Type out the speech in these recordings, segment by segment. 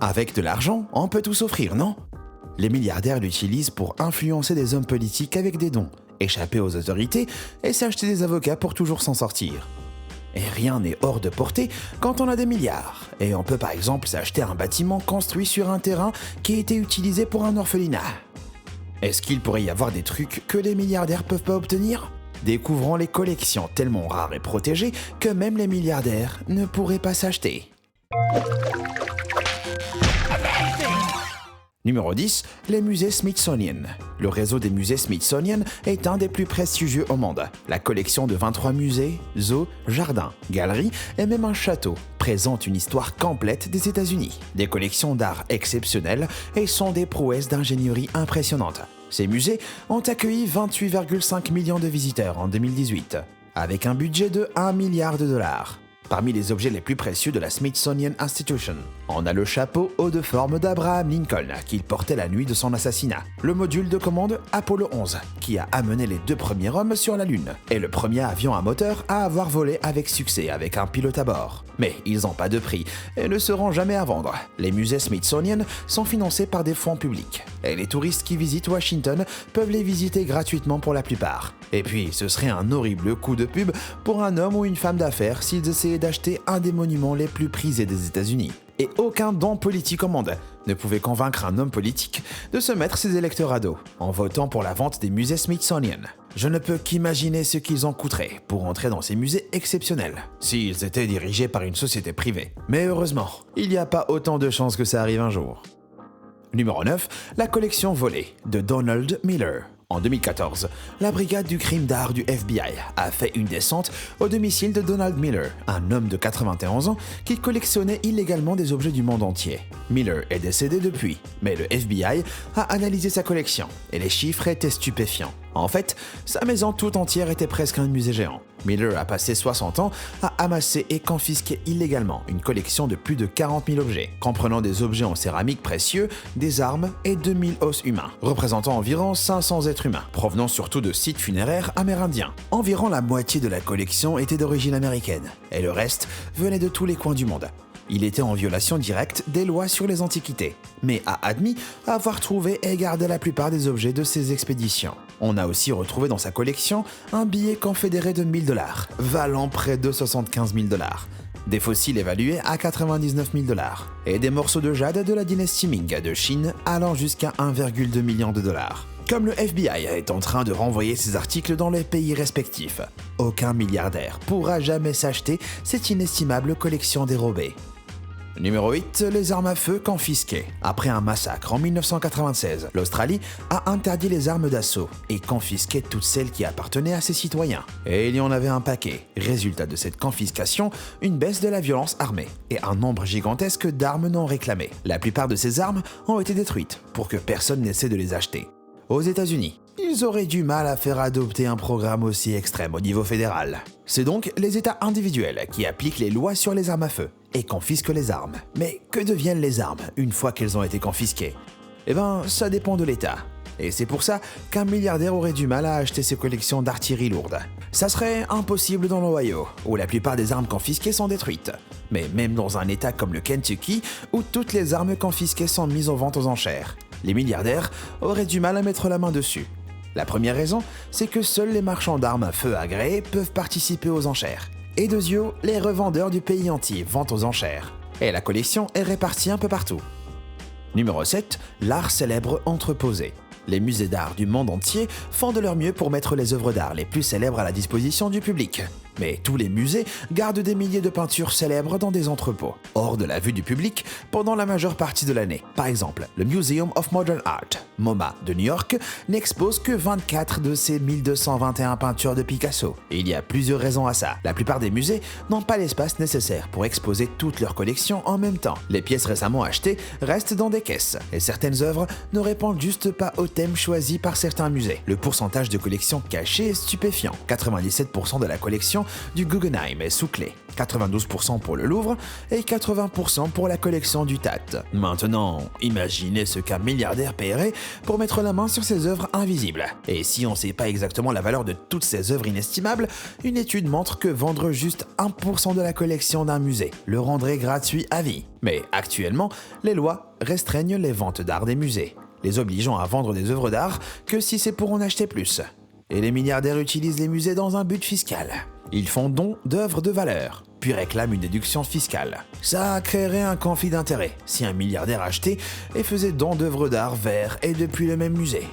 Avec de l'argent, on peut tout s'offrir, non? Les milliardaires l'utilisent pour influencer des hommes politiques avec des dons, échapper aux autorités et s'acheter des avocats pour toujours s'en sortir. Et rien n'est hors de portée quand on a des milliards. Et on peut par exemple s'acheter un bâtiment construit sur un terrain qui a été utilisé pour un orphelinat. Est-ce qu'il pourrait y avoir des trucs que les milliardaires peuvent pas obtenir? Découvrons les collections tellement rares et protégées que même les milliardaires ne pourraient pas s'acheter. Numéro 10, les musées Smithsonian. Le réseau des musées Smithsonian est un des plus prestigieux au monde. La collection de 23 musées, zoos, jardins, galeries et même un château présente une histoire complète des États-Unis. Des collections d'art exceptionnelles et sont des prouesses d'ingénierie impressionnantes. Ces musées ont accueilli 28,5 millions de visiteurs en 2018, avec un budget de 1 milliard de dollars. Parmi les objets les plus précieux de la Smithsonian Institution, on a le chapeau haut de forme d'Abraham Lincoln qu'il portait la nuit de son assassinat, le module de commande Apollo 11 qui a amené les 2 premiers hommes sur la Lune, et le premier avion à moteur à avoir volé avec succès avec un pilote à bord. Mais ils n'ont pas de prix et ne seront jamais à vendre. Les musées Smithsonian sont financés par des fonds publics et les touristes qui visitent Washington peuvent les visiter gratuitement pour la plupart. Et puis, ce serait un horrible coup de pub pour un homme ou une femme d'affaires s'ils essayaient d'acheter un des monuments les plus prisés des États-Unis. Et aucun don politique au monde ne pouvait convaincre un homme politique de se mettre ses électeurs à dos en votant pour la vente des musées Smithsonian. Je ne peux qu'imaginer ce qu'ils en coûteraient pour entrer dans ces musées exceptionnels, s'ils étaient dirigés par une société privée. Mais heureusement, il n'y a pas autant de chances que ça arrive un jour. Numéro 9, la collection volée de Donald Miller. En 2014, la brigade du crime d'art du FBI a fait une descente au domicile de Donald Miller, un homme de 91 ans qui collectionnait illégalement des objets du monde entier. Miller est décédé depuis, mais le FBI a analysé sa collection et les chiffres étaient stupéfiants. En fait, sa maison tout entière était presque un musée géant. Miller a passé 60 ans à amasser et confisquer illégalement une collection de plus de 40 000 objets, comprenant des objets en céramique précieux, des armes et 2000 os humains, représentant environ 500 êtres humains, provenant surtout de sites funéraires amérindiens. Environ la moitié de la collection était d'origine américaine, et le reste venait de tous les coins du monde. Il était en violation directe des lois sur les antiquités, mais a admis avoir trouvé et gardé la plupart des objets de ses expéditions. On a aussi retrouvé dans sa collection un billet confédéré de 1000 $, valant près de 75 000 $, des fossiles évalués à 99 000 $, et des morceaux de jade de la dynastie Ming de Chine allant jusqu'à 1,2 million de dollars. Comme le FBI est en train de renvoyer ces articles dans les pays respectifs, aucun milliardaire pourra jamais s'acheter cette inestimable collection dérobée. Numéro 8, les armes à feu confisquées. Après un massacre en 1996, l'Australie a interdit les armes d'assaut et confisqué toutes celles qui appartenaient à ses citoyens. Et il y en avait un paquet. Résultat de cette confiscation, une baisse de la violence armée et un nombre gigantesque d'armes non réclamées. La plupart de ces armes ont été détruites pour que personne n'essaie de les acheter. Aux États-Unis, ils auraient du mal à faire adopter un programme aussi extrême au niveau fédéral. C'est donc les États individuels qui appliquent les lois sur les armes à feu et confisquent les armes. Mais que deviennent les armes une fois qu'elles ont été confisquées? Eh ben, ça dépend de l'État. Et c'est pour ça qu'un milliardaire aurait du mal à acheter ses collections d'artillerie lourde. Ça serait impossible dans l'Ohio, où la plupart des armes confisquées sont détruites. Mais même dans un État comme le Kentucky, où toutes les armes confisquées sont mises en vente aux enchères, les milliardaires auraient du mal à mettre la main dessus. La première raison, c'est que seuls les marchands d'armes à feu agréés peuvent participer aux enchères. Et deuxièmement, les revendeurs du pays entier vendent aux enchères. Et la collection est répartie un peu partout. Numéro 7, l'art célèbre entreposé. Les musées d'art du monde entier font de leur mieux pour mettre les œuvres d'art les plus célèbres à la disposition du public. Mais tous les musées gardent des milliers de peintures célèbres dans des entrepôts, hors de la vue du public pendant la majeure partie de l'année. Par exemple, le Museum of Modern Art, MoMA de New York, n'expose que 24 de ses 1221 peintures de Picasso. Et il y a plusieurs raisons à ça. La plupart des musées n'ont pas l'espace nécessaire pour exposer toutes leurs collections en même temps. Les pièces récemment achetées restent dans des caisses, et certaines œuvres ne répondent juste pas au thème choisi par certains musées. Le pourcentage de collections cachées est stupéfiant. 97% de la collection collection du Guggenheim sous clé, 92% pour le Louvre et 80% pour la collection du Tate. Maintenant, imaginez ce qu'un milliardaire paierait pour mettre la main sur ses œuvres invisibles. Et si on ne sait pas exactement la valeur de toutes ces œuvres inestimables, une étude montre que vendre juste 1% de la collection d'un musée le rendrait gratuit à vie. Mais actuellement, les lois restreignent les ventes d'art des musées, les obligeant à vendre des œuvres d'art que si c'est pour en acheter plus. Et les milliardaires utilisent les musées dans un but fiscal. Ils font don d'œuvres de valeur, puis réclament une déduction fiscale. Ça créerait un conflit d'intérêts si un milliardaire achetait et faisait don d'œuvres d'art vers et depuis le même musée.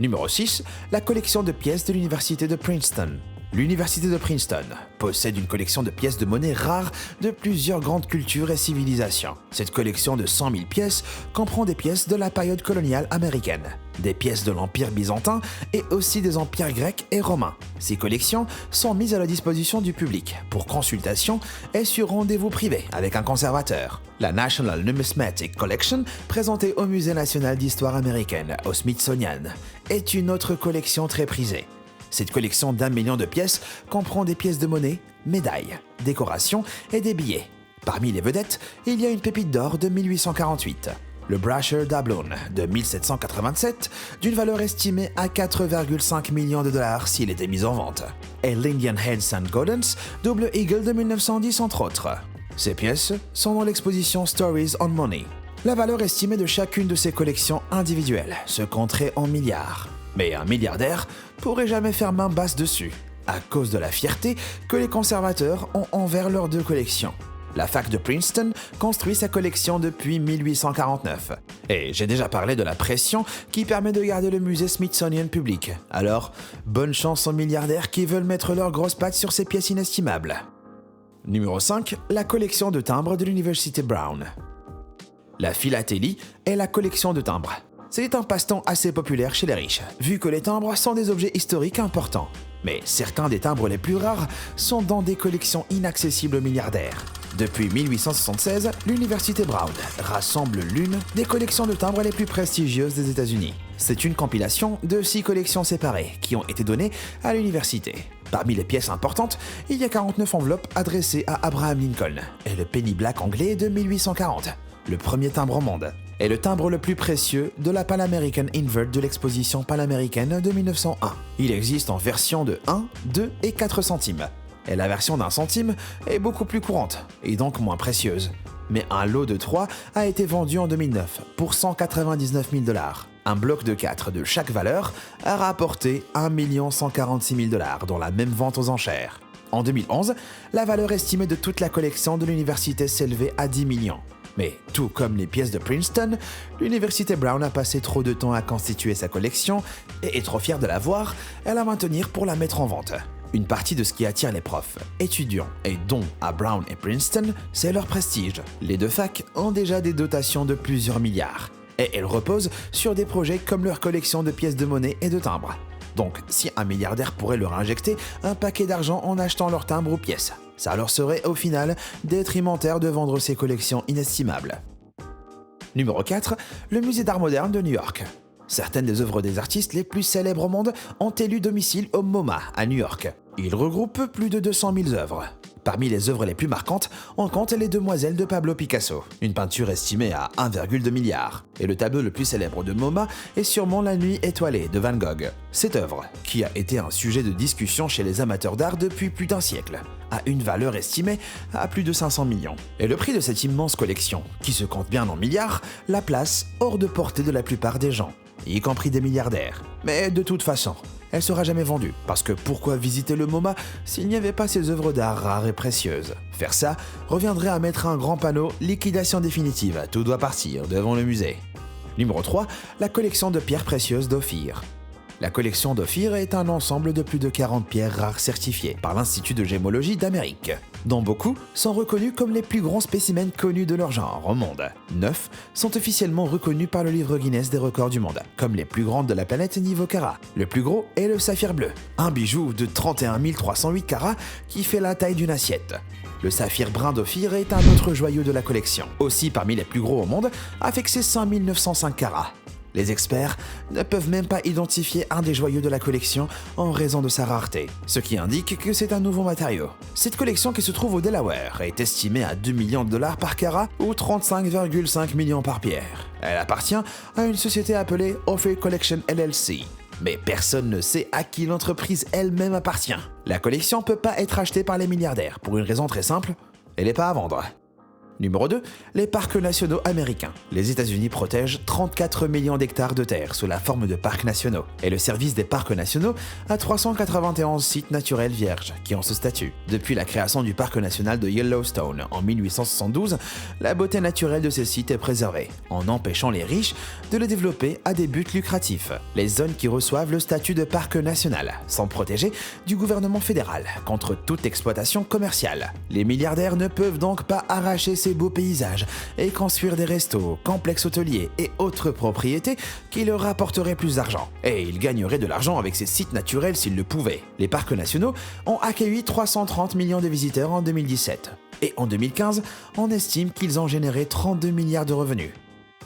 Numéro 6, la collection de pièces de l'université de Princeton. L'université de Princeton possède une collection de pièces de monnaie rares de plusieurs grandes cultures et civilisations. Cette collection de 100 000 pièces comprend des pièces de la période coloniale américaine, des pièces de l'Empire byzantin et aussi des empires grecs et romains. Ces collections sont mises à la disposition du public pour consultation et sur rendez-vous privé avec un conservateur. La National Numismatic Collection, présentée au Musée national d'histoire américaine, au Smithsonian, est une autre collection très prisée. Cette collection d'1 million de pièces comprend des pièces de monnaie, médailles, décorations et des billets. Parmi les vedettes, il y a une pépite d'or de 1848, le Brasher Doubloon de 1787, d'une valeur estimée à 4,5 millions de dollars s'il était mis en vente, et l'Indian Head St. Gaudens Double Eagle de 1910 entre autres. Ces pièces sont dans l'exposition Stories on Money. La valeur estimée de chacune de ces collections individuelles se compterait en milliards. Mais un milliardaire pourrait jamais faire main basse dessus, à cause de la fierté que les conservateurs ont envers leurs deux collections. La fac de Princeton construit sa collection depuis 1849. Et j'ai déjà parlé de la pression qui permet de garder le musée Smithsonian public. Alors, bonne chance aux milliardaires qui veulent mettre leurs grosses pattes sur ces pièces inestimables. Numéro 5, la collection de timbres de l'université Brown. La philatélie est la collection de timbres. C'est un passe-temps assez populaire chez les riches, vu que les timbres sont des objets historiques importants. Mais certains des timbres les plus rares sont dans des collections inaccessibles aux milliardaires. Depuis 1876, l'université Brown rassemble l'une des collections de timbres les plus prestigieuses des États-Unis. C'est une compilation de 6 collections séparées qui ont été données à l'université. Parmi les pièces importantes, il y a 49 enveloppes adressées à Abraham Lincoln et le penny black anglais de 1840, le premier timbre au monde, est le timbre le plus précieux de la Pan American Invert de l'exposition panaméricaine de 1901. Il existe en version de 1, 2 et 4 centimes. Et la version d'1 centime est beaucoup plus courante, et donc moins précieuse. Mais un lot de 3 a été vendu en 2009 pour 199 000 $. Un bloc de 4 de chaque valeur a rapporté 1 146 000 $, dont la même vente aux enchères. En 2011, la valeur estimée de toute la collection de l'université s'élevait à 10 millions. Mais tout comme les pièces de Princeton, l'université Brown a passé trop de temps à constituer sa collection et est trop fière de l'avoir à la maintenir pour la mettre en vente. Une partie de ce qui attire les profs, étudiants et dons à Brown et Princeton, c'est leur prestige. Les deux facs ont déjà des dotations de plusieurs milliards et elles reposent sur des projets comme leur collection de pièces de monnaie et de timbres. Donc, si un milliardaire pourrait leur injecter un paquet d'argent en achetant leurs timbres ou pièces, ça leur serait au final détrimentaire de vendre ces collections inestimables. Numéro 4, le musée d'art moderne de New York. Certaines des œuvres des artistes les plus célèbres au monde ont élu domicile au MoMA à New York. Il regroupe plus de 200 000 œuvres. Parmi les œuvres les plus marquantes, on compte Les Demoiselles de Pablo Picasso, une peinture estimée à 1,2 milliard. Et le tableau le plus célèbre de MoMA est sûrement La Nuit étoilée de Van Gogh. Cette œuvre, qui a été un sujet de discussion chez les amateurs d'art depuis plus d'1 siècle, a une valeur estimée à plus de 500 millions. Et le prix de cette immense collection, qui se compte bien en milliards, la place hors de portée de la plupart des gens, y compris des milliardaires. Mais de toute façon, elle sera jamais vendue, parce que pourquoi visiter le MoMA s'il n'y avait pas ces œuvres d'art rares et précieuses? Faire ça reviendrait à mettre un grand panneau « Liquidation définitive, tout doit partir » devant le musée. Numéro 3, la collection de pierres précieuses d'Ophir. La collection d'Ophir est un ensemble de plus de 40 pierres rares certifiées par l'Institut de gémologie d'Amérique, dont beaucoup sont reconnus comme les plus grands spécimens connus de leur genre au monde. 9 sont officiellement reconnus par le livre Guinness des records du monde, comme les plus grandes de la planète niveau carat. Le plus gros est le saphir bleu, un bijou de 31 308 carats qui fait la taille d'une assiette. Le saphir brun d'Ophir est un autre joyau de la collection, aussi parmi les plus gros au monde, avec ses 5 905 carats. Les experts ne peuvent même pas identifier un des joyaux de la collection en raison de sa rareté, ce qui indique que c'est un nouveau matériau. Cette collection qui se trouve au Delaware est estimée à 2 millions de dollars par carat ou 35,5 millions par pierre. Elle appartient à une société appelée Ophir Collection LLC. Mais personne ne sait à qui l'entreprise elle-même appartient. La collection ne peut pas être achetée par les milliardaires pour une raison très simple, elle n'est pas à vendre. Numéro 2, les parcs nationaux américains. Les États-Unis protègent 34 millions d'hectares de terre sous la forme de parcs nationaux. Et le service des parcs nationaux a 391 sites naturels vierges qui ont ce statut. Depuis la création du parc national de Yellowstone en 1872, la beauté naturelle de ces sites est préservée, en empêchant les riches de le développer à des buts lucratifs. Les zones qui reçoivent le statut de parc national sont protégées du gouvernement fédéral contre toute exploitation commerciale. Les milliardaires ne peuvent donc pas arracher ces beaux paysages et construire des restos, complexes hôteliers et autres propriétés qui leur rapporteraient plus d'argent. Et ils gagneraient de l'argent avec ces sites naturels s'ils le pouvaient. Les parcs nationaux ont accueilli 330 millions de visiteurs en 2017. Et en 2015, on estime qu'ils ont généré 32 milliards de revenus.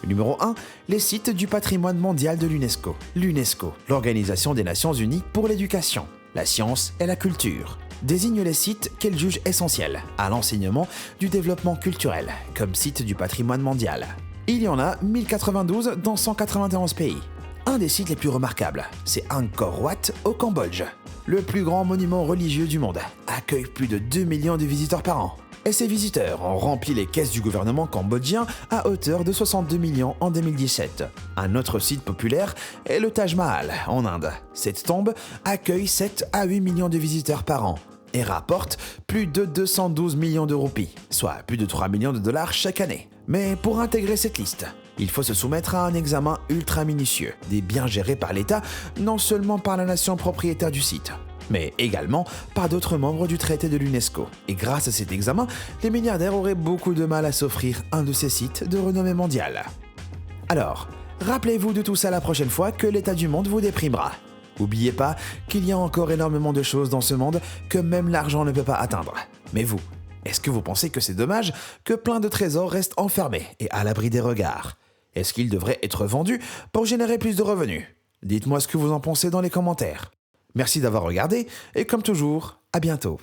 Numéro 1, les sites du patrimoine mondial de l'UNESCO. L'UNESCO, l'Organisation des Nations Unies pour l'éducation, la science et la culture, désigne les sites qu'elle juge essentiels à l'enseignement du développement culturel comme sites du patrimoine mondial. Il y en a 1092 dans 191 pays. Un des sites les plus remarquables, c'est Angkor Wat au Cambodge. Le plus grand monument religieux du monde accueille plus de 2 millions de visiteurs par an. Et ces visiteurs ont rempli les caisses du gouvernement cambodgien à hauteur de 62 millions en 2017. Un autre site populaire est le Taj Mahal en Inde. Cette tombe accueille 7 à 8 millions de visiteurs par an et rapporte plus de 212 millions de roupies, soit plus de 3 millions de dollars chaque année. Mais pour intégrer cette liste, il faut se soumettre à un examen ultra minutieux, des biens gérés par l'État, non seulement par la nation propriétaire du site, mais également par d'autres membres du traité de l'UNESCO. Et grâce à cet examen, les milliardaires auraient beaucoup de mal à s'offrir un de ces sites de renommée mondiale. Alors, rappelez-vous de tout ça la prochaine fois que l'état du monde vous déprimera. N'oubliez pas qu'il y a encore énormément de choses dans ce monde que même l'argent ne peut pas atteindre. Mais vous, est-ce que vous pensez que c'est dommage que plein de trésors restent enfermés et à l'abri des regards? Est-ce qu'ils devraient être vendus pour générer plus de revenus? Dites-moi ce que vous en pensez dans les commentaires. Merci d'avoir regardé et comme toujours, à bientôt.